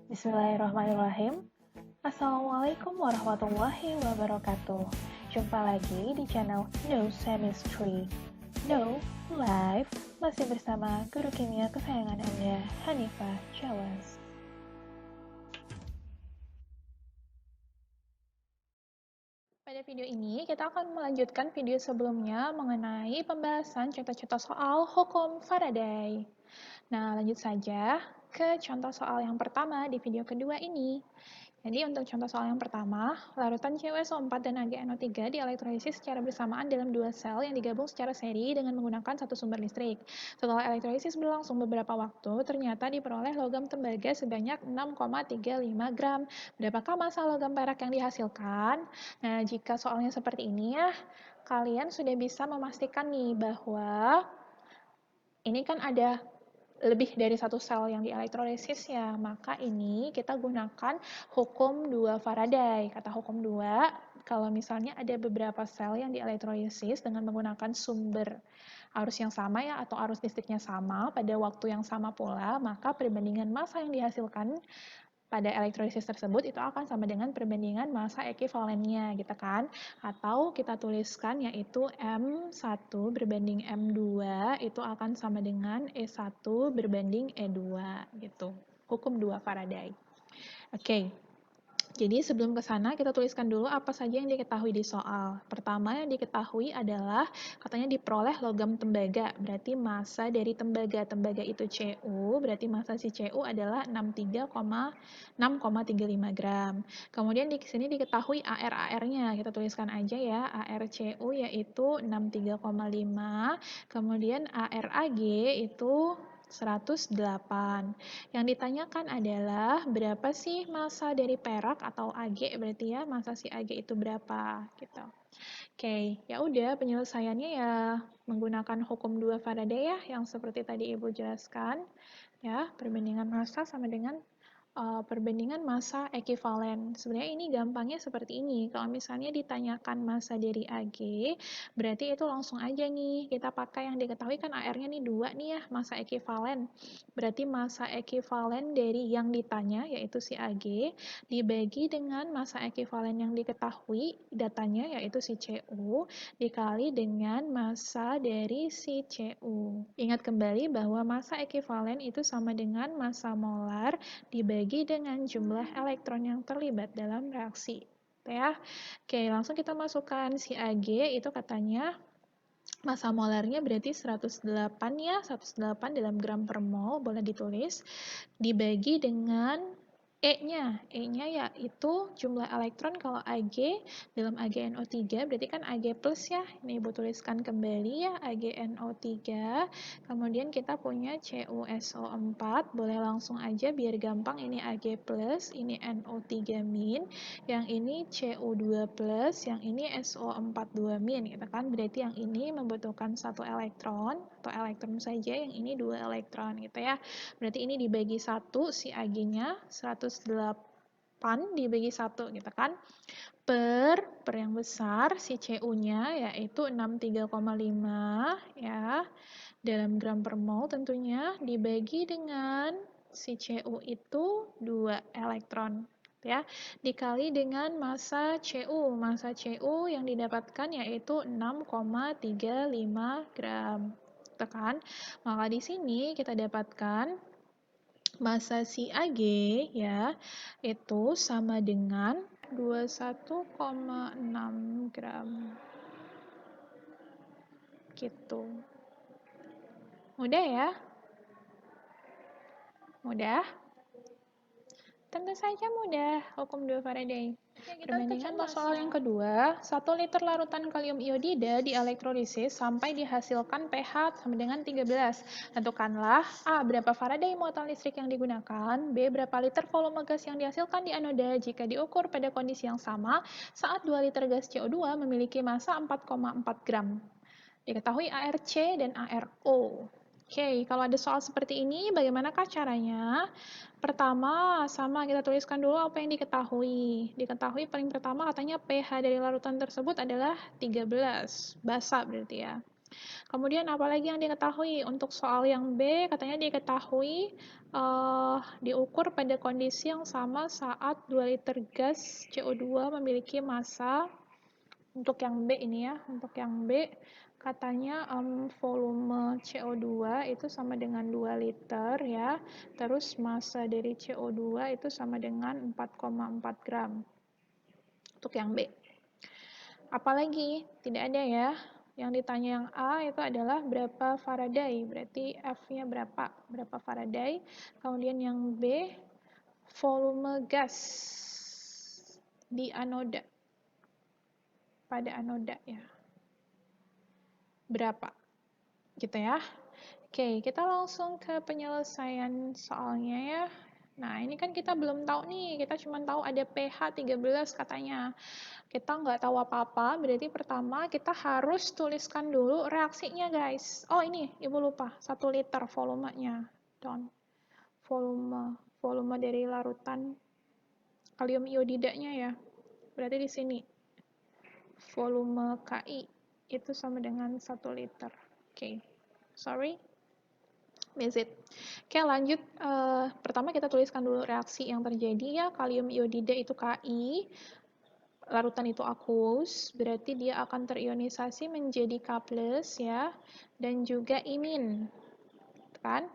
Bismillahirrahmanirrahim. Assalamualaikum warahmatullahi wabarakatuh. Jumpa lagi di channel No Chemistry. No Live masih bersama guru kimia kesayangan Anda, Hanifah Jawas. Pada video ini, kita akan melanjutkan video sebelumnya mengenai pembahasan contoh-contoh soal hukum Faraday. Nah, lanjut saja ke contoh soal yang pertama di video kedua ini. Jadi untuk contoh soal yang pertama, larutan CuSO4 dan AgNO3 dielektrolisis secara bersamaan dalam dua sel yang digabung secara seri dengan menggunakan satu sumber listrik. Setelah elektrolisis berlangsung beberapa waktu, ternyata diperoleh logam tembaga sebanyak 6,35 gram. Berapakah massa logam perak yang dihasilkan? Nah, jika soalnya seperti ini ya, kalian sudah bisa memastikan nih bahwa ini kan ada lebih dari satu sel yang dielektrolisis ya, maka ini kita gunakan hukum 2 Faraday. Kata hukum 2, kalau misalnya ada beberapa sel yang dielektrolisis dengan menggunakan sumber arus yang sama ya, atau arus listriknya sama pada waktu yang sama pula, maka perbandingan massa yang dihasilkan pada elektrolisis tersebut itu akan sama dengan perbandingan massa ekivalennya gitu kan. Atau kita tuliskan yaitu M1 berbanding M2 itu akan sama dengan E1 berbanding E2 gitu. Hukum 2 Faraday. Oke. Jadi sebelum ke sana kita tuliskan dulu apa saja yang diketahui di soal. Pertama yang diketahui adalah katanya diperoleh logam tembaga, berarti massa dari tembaga. Tembaga itu Cu, berarti massa si Cu adalah 6,35 gram. Kemudian di sini diketahui AR-nya, kita tuliskan aja ya, ARCu yaitu 63,5, kemudian ARAg itu 108. Yang ditanyakan adalah berapa sih massa dari perak atau Ag berarti ya, massa si Ag itu berapa gitu. Oke, ya udah penyelesaiannya ya menggunakan hukum 2 Faraday ya yang seperti tadi Ibu jelaskan. Ya, perbandingan massa sama dengan perbandingan massa ekivalen. Sebenarnya ini gampangnya seperti ini. Kalau misalnya ditanyakan massa dari Ag, berarti itu langsung aja nih. Kita pakai yang diketahui kan AR-nya nih 2 nih ya, massa ekivalen. Berarti massa ekivalen dari yang ditanya, yaitu si Ag, dibagi dengan massa ekivalen yang diketahui datanya, yaitu si Cu, dikali dengan massa dari si Cu. Ingat kembali bahwa massa ekivalen itu sama dengan massa molar dibagi dengan jumlah elektron yang terlibat dalam reaksi. Ya. Oke, langsung kita masukkan si Ag itu katanya massa molarnya berarti 108 ya, 108 dalam gram per mol boleh ditulis dibagi dengan E-nya yaitu jumlah elektron kalau Ag dalam AgNO3 berarti kan Ag plus ya. Ini Ibu tuliskan kembali ya AgNO3. Kemudian kita punya CuSO4. Boleh langsung aja biar gampang ini Ag plus, ini NO3 min, yang ini Cu2 plus, yang ini SO42 min gitu kan. Berarti yang ini membutuhkan satu elektron atau elektron saja, yang ini 2 elektron gitu ya. Berarti ini dibagi 1 si Ag-nya 108 dibagi 1 gitu kan. Per yang besar si Cu-nya yaitu 63,5 ya. Dalam gram per mol tentunya dibagi dengan si Cu itu 2 elektron ya. Dikali dengan massa Cu. Massa Cu yang didapatkan yaitu 6,35 gram. Tekan. Maka di sini kita dapatkan massa si Ag ya itu sama dengan 21,6 gram. Gitu. Mudah ya? Mudah? Tentu saja mudah, hukum 2 Faraday. Perbandingan soal yang kedua, 1 liter larutan kalium iodida dielektrolisis sampai dihasilkan pH sama dengan 13. Tentukanlah A. Berapa Faraday muatan listrik yang digunakan, B. Berapa liter volume gas yang dihasilkan di anoda jika diukur pada kondisi yang sama saat 2 liter gas CO2 memiliki massa 4,4 gram. Diketahui ARC dan ARO. Oke, kalau ada soal seperti ini, bagaimanakah caranya? Pertama, sama kita tuliskan dulu apa yang diketahui. Diketahui paling pertama katanya pH dari larutan tersebut adalah 13, basa berarti ya. Kemudian apalagi yang diketahui? Untuk soal yang B, katanya diketahui diukur pada kondisi yang sama saat 2 liter gas CO2 memiliki massa. Untuk yang B ini ya, untuk yang B katanya volume CO2 itu sama dengan 2 liter ya, terus massa dari CO2 itu sama dengan 4,4 gram. Untuk yang B. Apalagi? Tidak ada ya. Yang ditanya yang A itu adalah berapa Faraday, berarti F-nya berapa, berapa Faraday. Kemudian yang B, volume gas di anoda, pada anoda ya. Berapa? Gitu ya. Oke, kita langsung ke penyelesaian soalnya ya. Nah, ini kan kita belum tahu nih, kita cuma tahu ada pH 13 katanya. Kita nggak tahu apa-apa, berarti pertama kita harus tuliskan dulu reaksinya guys. Oh ini, ibu lupa, 1 liter volumenya. Volume dari larutan kalium iodidanya ya. Berarti di sini, volume KI itu sama dengan 1 liter. Oke, sorry. Miss it. Oke, lanjut. Pertama kita tuliskan dulu reaksi yang terjadi ya. Kalium iodida itu Ki, larutan itu aqueous, berarti dia akan terionisasi menjadi K+ ya, dan juga imin, kan?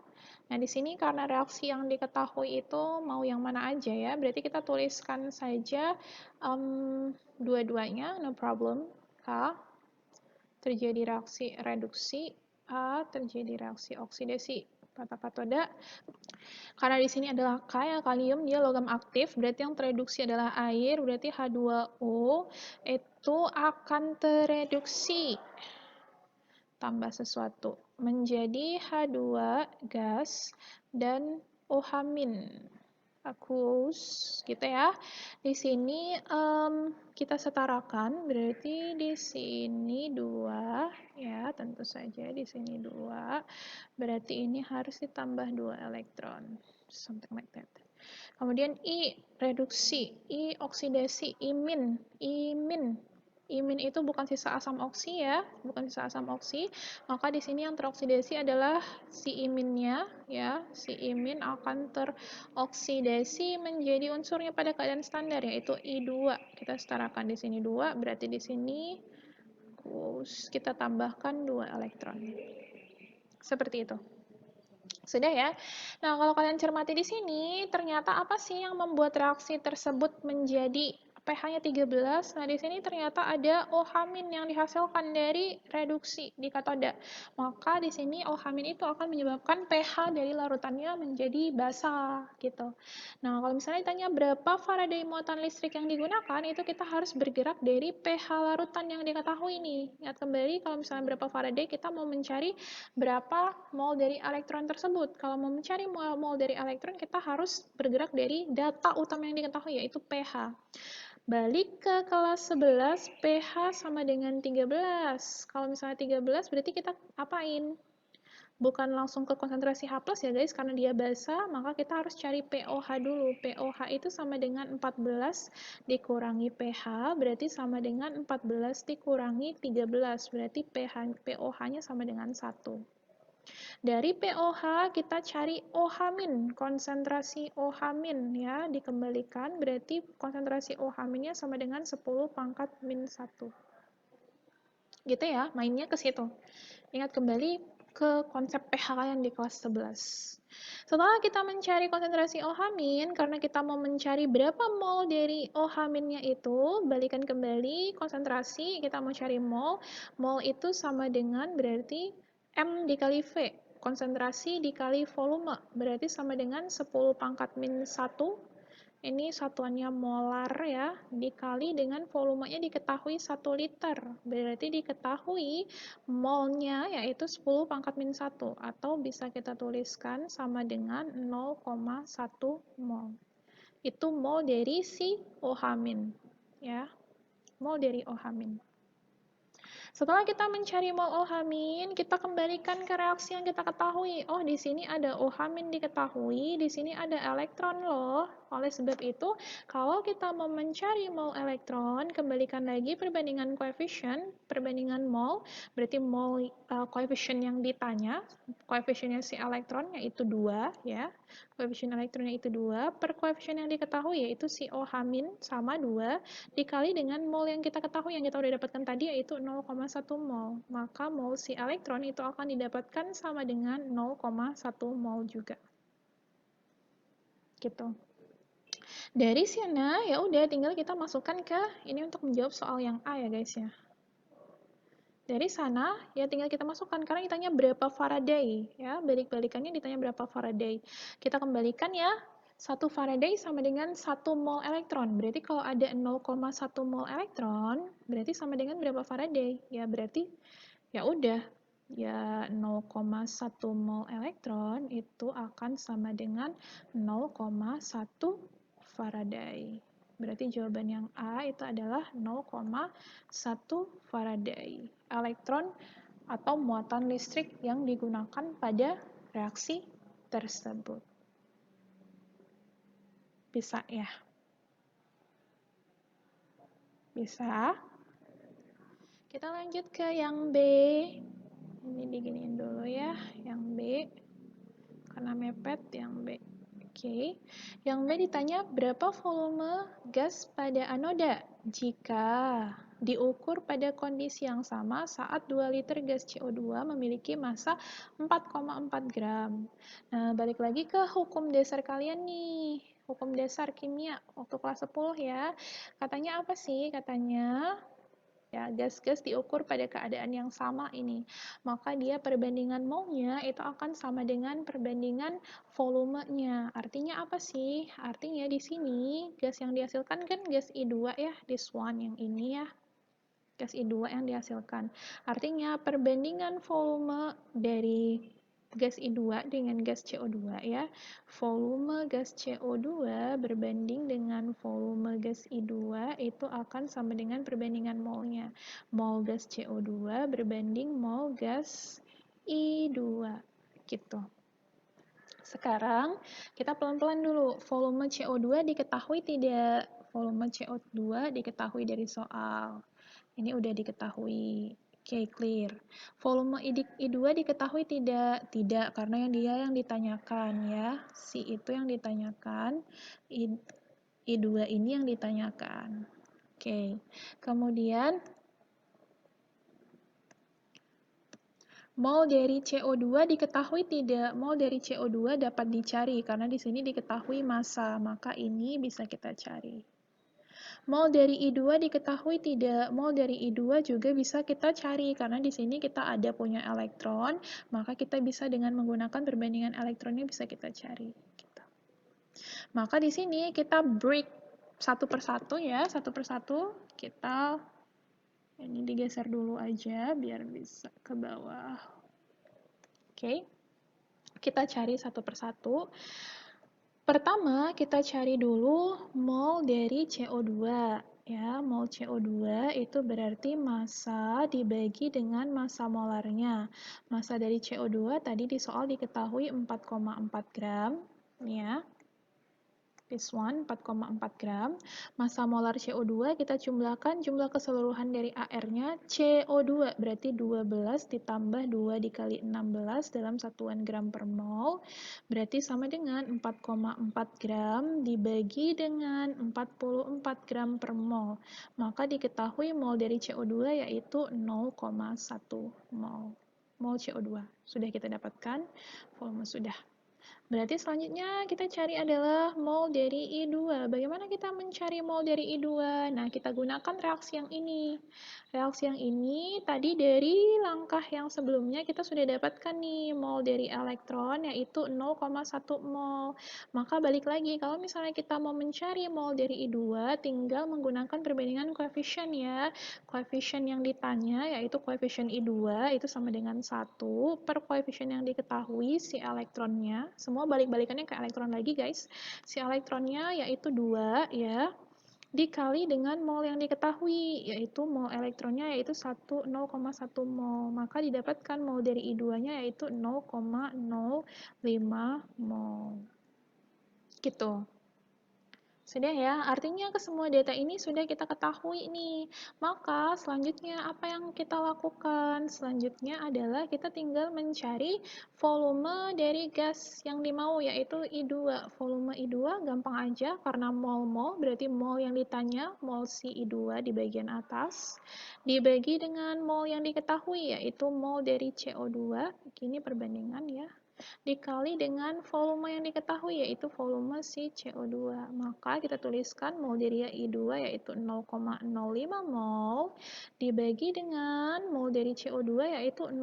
Nah, di sini karena reaksi yang diketahui itu mau yang mana aja ya, berarti kita tuliskan saja dua-duanya, no problem. K, terjadi reaksi reduksi, A, terjadi reaksi oksidasi. Kata katoda, karena di sini adalah K ya, kalium, dia logam aktif, berarti yang tereduksi adalah air, berarti H2O itu akan tereduksi tambah sesuatu menjadi H2 gas dan OH- aqueous gitu ya. Di sini kita setarakan, berarti di sini 2 ya, tentu saja di sini 2. Berarti ini harus ditambah 2 elektron. Something like that. Kemudian I reduksi, I oksidasi, imin. Imin itu bukan sisa asam oksi ya, bukan sisa asam oksi. Maka di sini yang teroksidasi adalah si iminnya ya. Si imin akan teroksidasi menjadi unsurnya pada keadaan standar yaitu I2. Kita setarakan di sini 2, berarti di sini kita tambahkan 2 elektron. Seperti itu. Sudah ya. Nah, kalau kalian cermati di sini, ternyata apa sih yang membuat reaksi tersebut menjadi pH-nya 13? Nah, di sini ternyata ada OH- yang dihasilkan dari reduksi di katoda. Maka di sini OH- itu akan menyebabkan pH dari larutannya menjadi basa gitu. Nah, kalau misalnya ditanya berapa Faraday muatan listrik yang digunakan, itu kita harus bergerak dari pH larutan yang diketahui nih. Ingat kembali kalau misalnya berapa Faraday, kita mau mencari berapa mol dari elektron tersebut. Kalau mau mencari mol dari elektron, kita harus bergerak dari data utama yang diketahui, yaitu pH. Balik ke kelas 11, pH sama dengan 13. Kalau misalnya 13, berarti kita apain? Bukan langsung ke konsentrasi H+ ya guys, karena dia basa, maka kita harus cari POH dulu. POH itu sama dengan 14 dikurangi pH, berarti sama dengan 14 dikurangi 13, berarti POH-nya sama dengan 1. Dari POH kita cari OH-, konsentrasi OH- ya, dikembalikan berarti konsentrasi OH-nya sama dengan 10 pangkat min 1. Gitu ya, mainnya ke situ. Ingat kembali ke konsep pH kalian di kelas 11. Setelah kita mencari konsentrasi OH-, karena kita mau mencari berapa mol dari OH-nya itu, balikan kembali konsentrasi, kita mau cari mol. Mol itu sama dengan berarti M dikali V. Konsentrasi dikali volume, berarti sama dengan 10 pangkat min 1. Ini satuannya molar ya, dikali dengan volumenya diketahui 1 liter. Berarti diketahui molnya yaitu 10 pangkat min 1. Atau bisa kita tuliskan sama dengan 0,1 mol. Itu mol dari si OH-. Ya, mol dari OH-. Setelah kita mencari mol OH-, kita kembalikan ke reaksi yang kita ketahui. Oh, di sini ada OH- diketahui, di sini ada elektron loh. Oleh sebab itu, kalau kita mau mencari mol elektron, kembalikan lagi perbandingan koefisien, perbandingan mol, berarti mol koefisien yang ditanya, koefisiennya si elektron yaitu 2 ya. Koefisien elektronnya itu 2 per koefisien yang diketahui yaitu si OH- sama 2 dikali dengan mol yang kita ketahui yang kita udah dapatkan tadi yaitu 0,1 mol. Maka mol si elektron itu akan didapatkan sama dengan 0,1 mol juga. Gitu. Dari sana ya udah tinggal kita masukkan ke ini untuk menjawab soal yang A ya guys ya. Dari sana ya tinggal kita masukkan karena ditanya berapa Faraday ya, balik-balikannya ditanya berapa Faraday. Kita kembalikan ya. 1 Faraday sama dengan 1 mol elektron. Berarti kalau ada 0,1 mol elektron, berarti sama dengan berapa Faraday? Ya berarti ya udah ya 0,1 mol elektron itu akan sama dengan 0,1 Faraday. Berarti jawaban yang A itu adalah 0,1 Faraday. Elektron atau muatan listrik yang digunakan pada reaksi tersebut. Bisa ya? Bisa. Kita lanjut ke yang B. Ini diginiin dulu ya, yang B. Karena mepet yang B. Oke. Yang B ditanya berapa volume gas pada anoda jika diukur pada kondisi yang sama saat 2 liter gas CO2 memiliki massa 4,4 gram. Nah, balik lagi ke hukum dasar kalian nih. Hukum dasar kimia waktu kelas 10 ya. Katanya apa sih? Katanya ya, gas-gas diukur pada keadaan yang sama ini. Maka dia perbandingan molnya itu akan sama dengan perbandingan volumenya. Artinya apa sih? Artinya di sini gas yang dihasilkan kan gas I2 ya, this one yang ini ya. Gas I2 yang dihasilkan. Artinya perbandingan volume dari gas I2 dengan gas CO2 ya. Volume gas CO2 berbanding dengan volume gas I2 itu akan sama dengan perbandingan molnya. Mol gas CO2 berbanding mol gas I2 gitu. Sekarang kita pelan-pelan dulu. Volume CO2 diketahui tidak? Volume CO2 diketahui dari soal. Ini udah diketahui. Oke, clear. Volume I2 diketahui tidak? Tidak, karena dia yang ditanyakan ya. Si itu yang ditanyakan. I2 ini yang ditanyakan. Oke. Kemudian mol dari CO2 diketahui tidak? Mol dari CO2 dapat dicari karena di sini diketahui massa, maka ini bisa kita cari. Mol dari I2 diketahui tidak? Mol dari I2 juga bisa kita cari karena di sini kita ada punya elektron, maka kita bisa dengan menggunakan perbandingan elektronnya bisa kita cari. Gitu. Maka di sini kita break satu persatu ya, satu persatu kita ini digeser dulu aja biar bisa ke bawah. Oke. Kita cari satu persatu. Pertama, kita cari dulu mol dari CO2. Ya, mol CO2 itu berarti massa dibagi dengan massa molarnya. Massa dari CO2 tadi di soal diketahui 4,4 gram. Ya. This one 4,4 gram. Massa molar CO2 kita jumlahkan jumlah keseluruhan dari AR-nya CO2 berarti 12 ditambah 2 dikali 16 dalam satuan gram per mol berarti sama dengan 4,4 gram dibagi dengan 44 gram per mol. Maka diketahui mol dari CO2 yaitu 0,1 mol. Mol CO2 sudah kita dapatkan, volume sudah. Berarti selanjutnya kita cari adalah mol dari I2. Bagaimana kita mencari mol dari I2? Nah, kita gunakan reaksi yang ini. Reaksi yang ini tadi dari langkah yang sebelumnya kita sudah dapatkan nih mol dari elektron yaitu 0,1 mol. Maka balik lagi, kalau misalnya kita mau mencari mol dari I2, tinggal menggunakan perbandingan koefisien ya. Koefisien yang ditanya yaitu koefisien I2 itu sama dengan 1 per koefisien yang diketahui si elektronnya. Semua balik-balikannya ke elektron lagi guys. Si elektronnya yaitu 2 ya. dikali dengan mol yang diketahui, yaitu mol elektronnya yaitu 0,1 mol. Maka didapatkan mol dari I2-nya yaitu 0,05 mol. Gitu. Sudah ya, artinya ke semua data ini sudah kita ketahui nih. Maka selanjutnya apa yang kita lakukan? Selanjutnya adalah kita tinggal mencari volume dari gas yang dimau, yaitu I2. Volume I2 gampang aja karena mol-mol, berarti mol yang ditanya, mol si I2 di bagian atas, dibagi dengan mol yang diketahui, yaitu mol dari CO2. Ini perbandingan ya, dikali dengan volume yang diketahui yaitu volume si CO2. Maka kita tuliskan mol dari I2 yaitu 0,05 mol dibagi dengan mol dari CO2 yaitu 0,1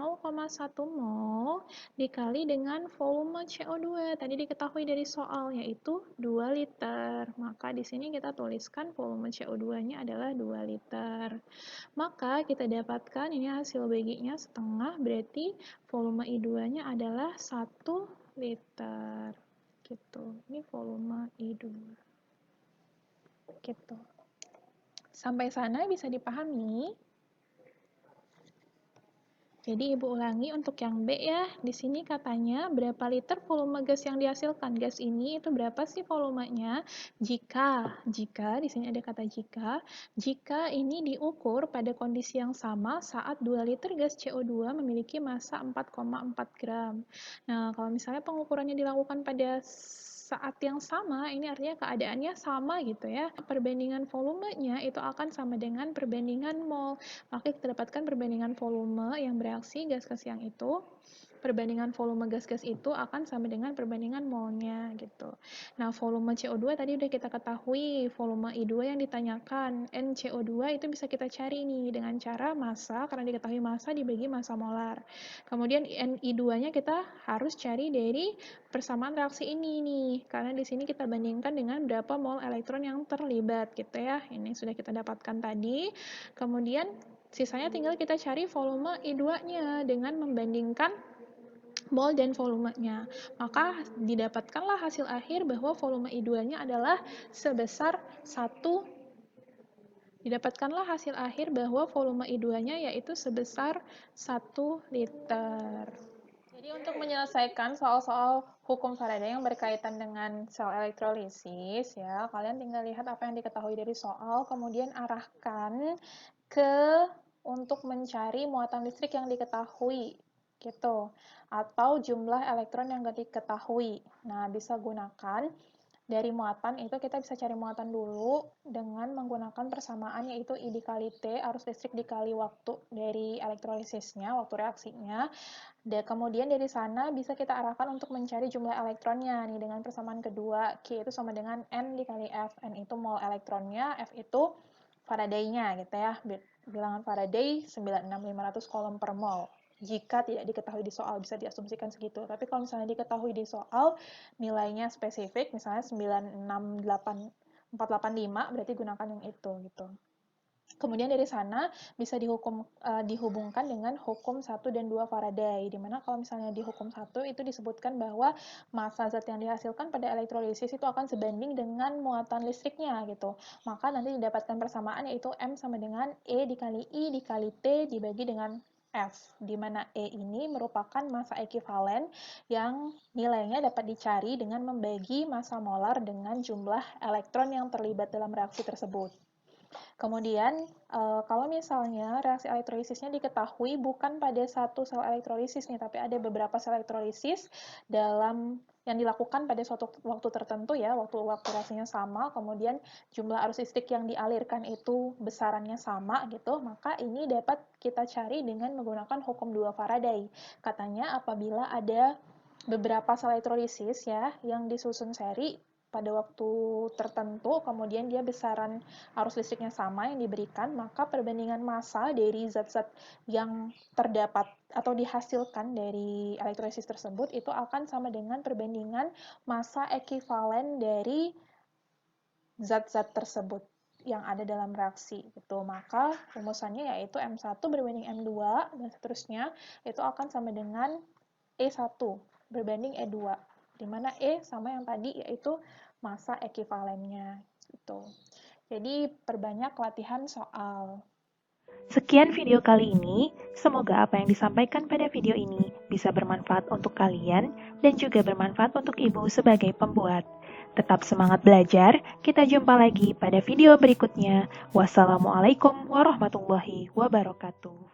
mol dikali dengan volume CO2. Tadi diketahui dari soal yaitu 2 liter. Maka di sini kita tuliskan volume CO2-nya adalah 2 liter. Maka kita dapatkan ini hasil baginya setengah, berarti volume I2-nya adalah 1 liter. Gitu. Ini volume I2. Gitu. Sampai sana bisa dipahami? Jadi Ibu ulangi untuk yang B ya. Di sini katanya berapa liter volume gas yang dihasilkan. Gas ini itu berapa sih volumenya? Jika di sini ada kata jika ini diukur pada kondisi yang sama saat 2 liter gas CO2 memiliki massa 4,4 gram. Nah, kalau misalnya pengukurannya dilakukan pada saat yang sama, ini artinya keadaannya sama gitu ya. Perbandingan volumenya itu akan sama dengan perbandingan mol. Maka kita dapatkan perbandingan volume yang bereaksi gas-gas yang itu, perbandingan volume gas-gas itu akan sama dengan perbandingan molnya gitu. Nah, volume CO2 tadi udah kita ketahui, volume I2 yang ditanyakan, NCO2 itu bisa kita cari nih dengan cara massa, karena diketahui massa dibagi massa molar. Kemudian NI2-nya kita harus cari dari persamaan reaksi ini nih, karena di sini kita bandingkan dengan berapa mol elektron yang terlibat gitu ya. Ini sudah kita dapatkan tadi. Kemudian sisanya tinggal kita cari volume I2-nya dengan membandingkan mol dan volumenya. Maka didapatkanlah hasil akhir bahwa volume I2-nya adalah sebesar 1 Didapatkanlah hasil akhir bahwa volume I2-nya yaitu sebesar 1 liter. Jadi untuk menyelesaikan soal-soal hukum Faraday yang berkaitan dengan sel elektrolisis ya, kalian tinggal lihat apa yang diketahui dari soal, kemudian arahkan ke untuk mencari muatan listrik yang diketahui gitu, atau jumlah elektron yang diketahui. Nah, bisa gunakan dari muatan itu kita bisa cari muatan dulu dengan menggunakan persamaan yaitu I dikali T, arus listrik dikali waktu dari elektrolisisnya, waktu reaksinya. Dan kemudian dari sana bisa kita arahkan untuk mencari jumlah elektronnya nih dengan persamaan kedua, Q itu sama dengan N dikali F. N itu mol elektronnya, F itu Faraday-nya gitu ya. Bilangan Faraday 96500 kolom per mol. Jika tidak diketahui di soal bisa diasumsikan segitu. Tapi kalau misalnya diketahui di soal nilainya spesifik misalnya 968485 berarti gunakan yang itu gitu. Kemudian dari sana bisa dihubungkan dengan hukum 1 dan 2 Faraday, di mana kalau misalnya di hukum 1 itu disebutkan bahwa massa zat yang dihasilkan pada elektrolisis itu akan sebanding dengan muatan listriknya gitu. Maka nanti didapatkan persamaan yaitu M sama dengan E dikali I dikali T dibagi dengan F, di mana E ini merupakan massa ekivalen yang nilainya dapat dicari dengan membagi massa molar dengan jumlah elektron yang terlibat dalam reaksi tersebut. Kemudian, kalau misalnya reaksi elektrolisisnya diketahui bukan pada satu sel elektrolisis nih, tapi ada beberapa sel elektrolisis yang dilakukan pada suatu waktu tertentu ya, waktu reaksinya sama, kemudian jumlah arus listrik yang dialirkan itu besarannya sama gitu, maka ini dapat kita cari dengan menggunakan hukum 2 Faraday. Katanya apabila ada beberapa sel elektrolisis ya yang disusun seri pada waktu tertentu, kemudian dia besaran arus listriknya sama yang diberikan, maka perbandingan massa dari zat-zat yang terdapat atau dihasilkan dari elektrolisis tersebut itu akan sama dengan perbandingan massa ekivalen dari zat-zat tersebut yang ada dalam reaksi gitu. Maka rumusannya yaitu M1 berbanding M2 dan seterusnya itu akan sama dengan E1 berbanding E2, di mana E sama yang tadi yaitu massa ekivalennya gitu. Jadi perbanyak latihan soal. Sekian video kali ini, semoga apa yang disampaikan pada video ini bisa bermanfaat untuk kalian dan juga bermanfaat untuk ibu sebagai pembuat. Tetap semangat belajar, kita jumpa lagi pada video berikutnya. Wassalamualaikum warahmatullahi wabarakatuh.